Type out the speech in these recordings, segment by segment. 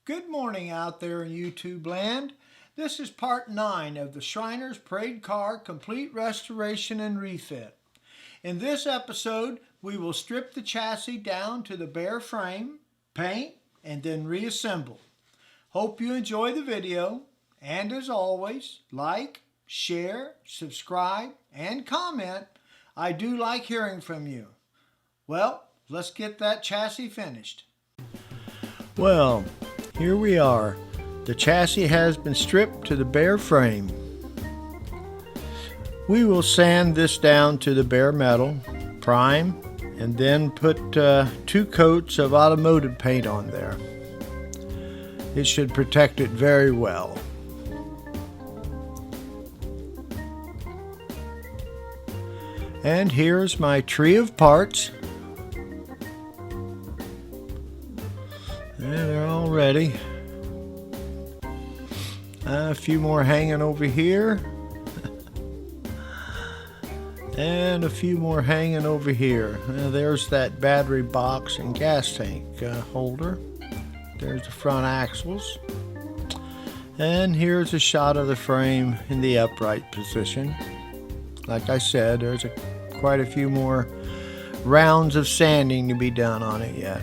Good morning out there in YouTube land. This is part 9 of the Shriners Parade Car Complete Restoration and Refit. In this episode, we will strip the chassis down to the bare frame, paint, and then reassemble. Hope you enjoy the video, and as always, like, share, subscribe, and comment. I do like hearing from you. Well, let's get that chassis finished. Well, here we are. The chassis has been stripped to the bare frame. We will sand this down to the bare metal, prime, and then put 2 coats of automotive paint on there. It should protect it very well. And here's my tree of parts. And they're all ready. A few more hanging over here. And a few more hanging over here. There's that battery box and gas tank holder. There's the front axles. And here's a shot of the frame in the upright position. Like I said, there's quite a few more rounds of sanding to be done on it yet.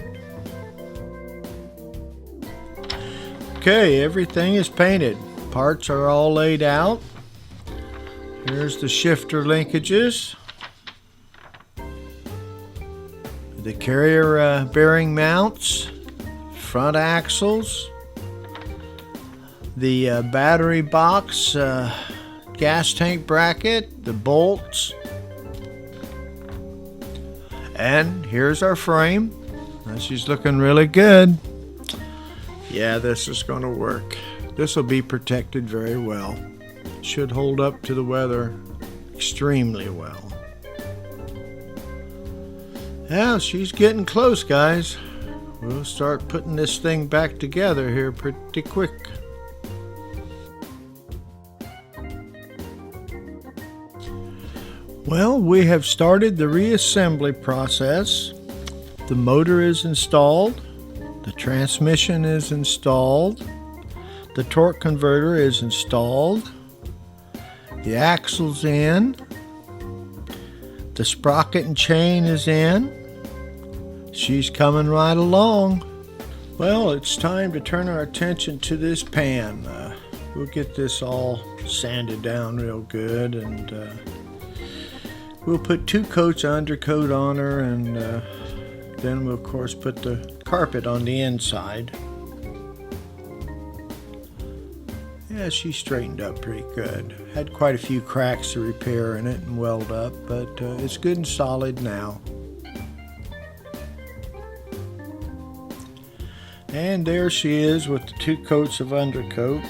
Okay, everything is painted. Parts are all laid out. Here's the shifter linkages. The carrier bearing mounts. Front axles. The battery box, gas tank bracket, the bolts. And here's our frame. She's looking really good. Yeah, this is going to work. This will be protected very well. Should hold up to the weather extremely well. Yeah, she's getting close, guys. We'll start putting this thing back together here pretty quick. Well, we have started the reassembly process. The motor is installed. The transmission is installed. The torque converter is installed. The axle's in. The sprocket and chain is in. She's coming right along. Well, it's time to turn our attention to this pan. We'll get this all sanded down real good, and we'll put 2 coats of undercoat on her, and then we'll of course put the carpet on the inside. Yeah, she straightened up pretty good. Had quite a few cracks to repair in it and weld up, but it's good and solid now. And there she is with the 2 coats of undercoat.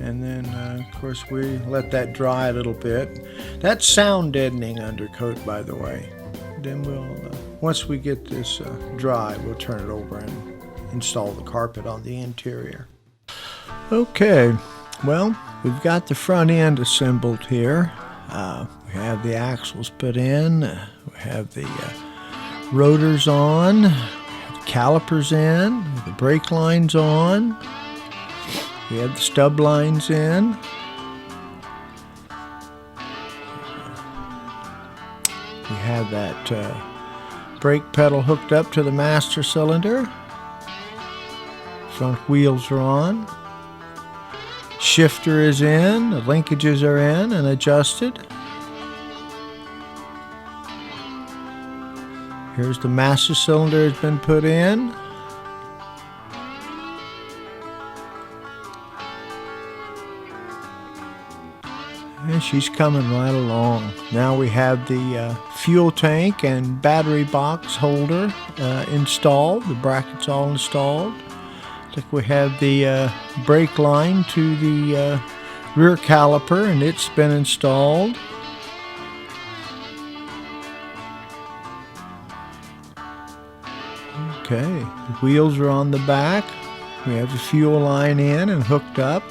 And then, of course, we let that dry a little bit. That's sound deadening undercoat, by the way. Then we'll, once we get this dry, we'll turn it over and install the carpet on the interior. Okay, well, we've got the front end assembled here. We have the axles put in. We have the rotors on. We have the calipers in. The brake lines on. We have the stub lines in. We have that brake pedal hooked up to the master cylinder. Front wheels are on. Shifter is in. The linkages are in and adjusted. Here's the master cylinder has been put in. And she's coming right along. Now we have the fuel tank and battery box holder installed. The bracket's all installed. I think we have the brake line to the rear caliper, and it's been installed. Okay, the wheels are on the back. We have the fuel line in and hooked up.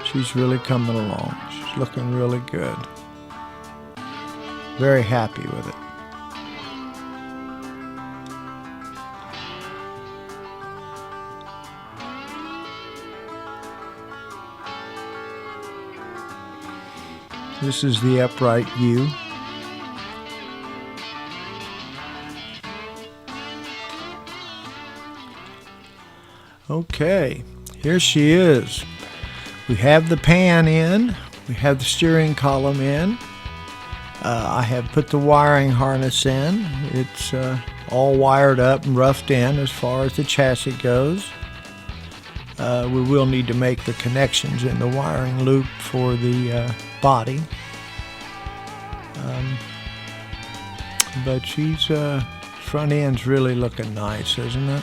She's really coming along. She's looking really good. Very happy with it. This is the upright view. Okay, here she is. We have the pan in. We have the steering column in. I have put the wiring harness in. It's all wired up and roughed in as far as the chassis goes. We will need to make the connections in the wiring loop for the body. But she's front end's really looking nice, isn't it?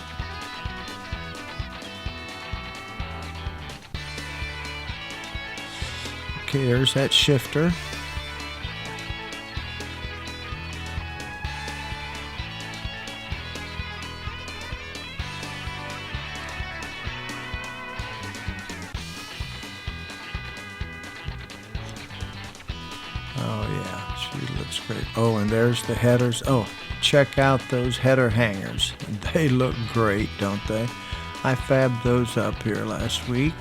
Okay, there's that shifter. Oh yeah, she looks great. Oh, and there's the headers. Oh, check out those header hangers. They look great, don't they? I fabbed those up here last week.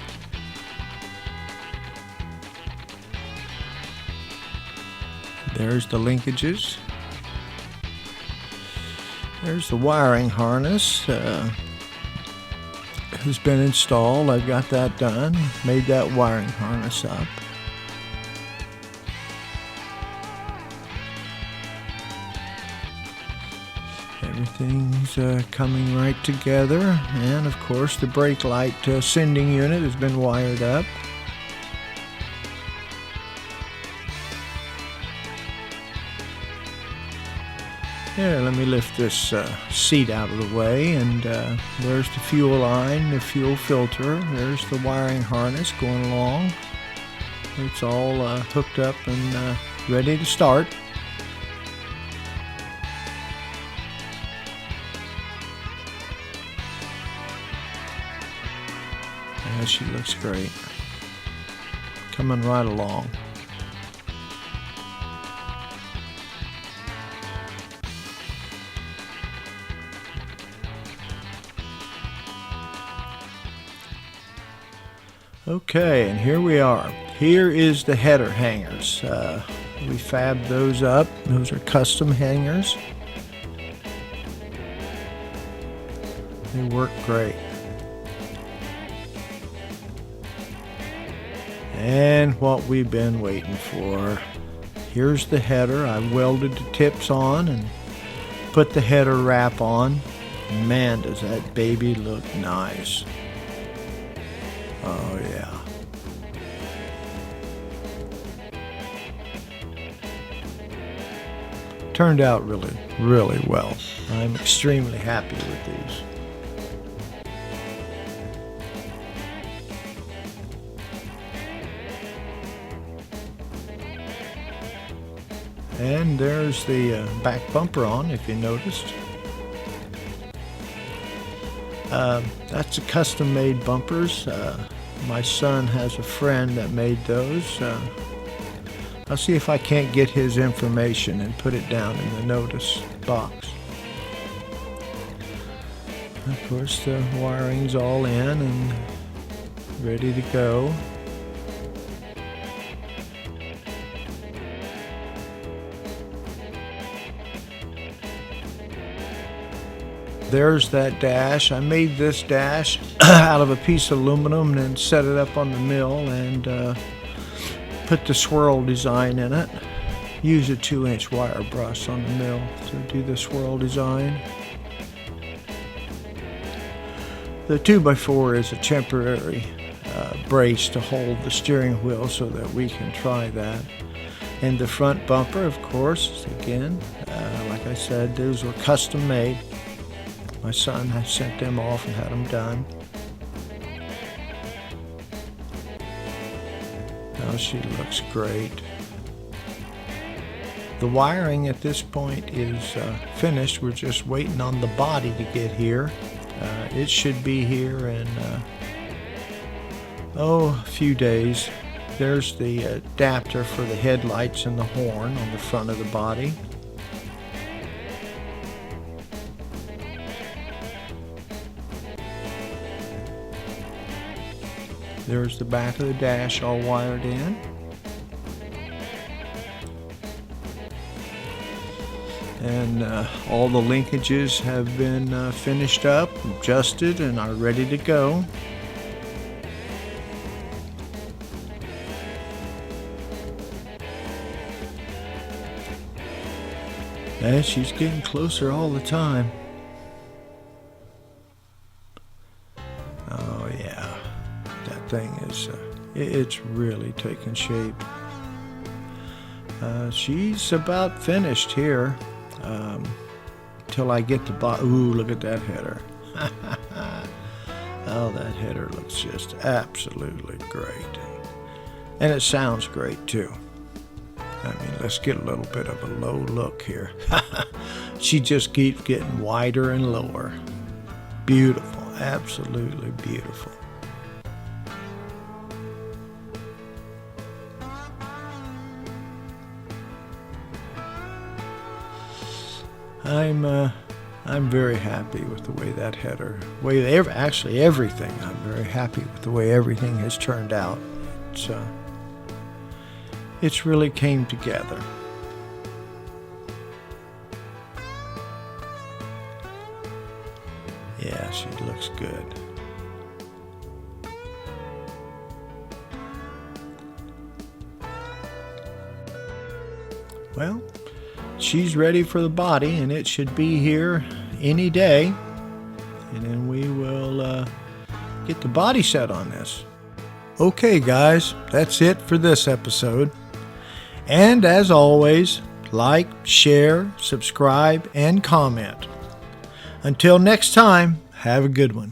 There's the linkages. There's the wiring harness. Has been installed. I've got that done. Made that wiring harness up. Everything's coming right together, and of course the brake light sending unit has been wired up. Here, let me lift this seat out of the way, and there's the fuel line, the fuel filter. There's the wiring harness going along. It's all hooked up and ready to start. Yeah, she looks great. Coming right along. Okay, and here we are. Here is the header hangers. We fabbed those up. Those are custom hangers. They work great. And what we've been waiting for. Here's the header. I welded the tips on and put the header wrap on. Man, does that baby look nice. Oh yeah. Turned out really, really well. I'm extremely happy with these. And there's the back bumper on, if you noticed. That's a custom-made bumpers. My son has a friend that made those. I'll see if I can't get his information and put it down in the notice box. Of course, the wiring's all in and ready to go. There's that dash. I made this dash out of a piece of aluminum and then set it up on the mill and put the swirl design in it. Use a 2-inch wire brush on the mill to do the swirl design. The 2x4 is a temporary brace to hold the steering wheel so that we can try that. And the front bumper, of course, again, like I said, those were custom made. My son had sent them off and had them done. Oh, she looks great. The wiring at this point is finished. We're just waiting on the body to get here. It should be here in a few days. There's the adapter for the headlights and the horn on the front of the body. There's the back of the dash all wired in. and all the linkages have been finished up, adjusted, and are ready to go. And she's getting closer all the time. Oh yeah, that thing is, it's really taking shape. She's about finished here, till I get the bottom. Ooh, look at that header. Oh, that header looks just absolutely great. And it sounds great too. I mean, let's get a little bit of a low look here. She just keeps getting wider and lower. Beautiful, absolutely beautiful. I'm very happy with the way that header, actually everything. I'm very happy with the way everything has turned out. It's really came together. Yeah, she looks good. Well, she's ready for the body, and it should be here any day. And then we will get the body set on this. Okay, guys, that's it for this episode. And as always, like, share, subscribe, and comment. Until next time, have a good one.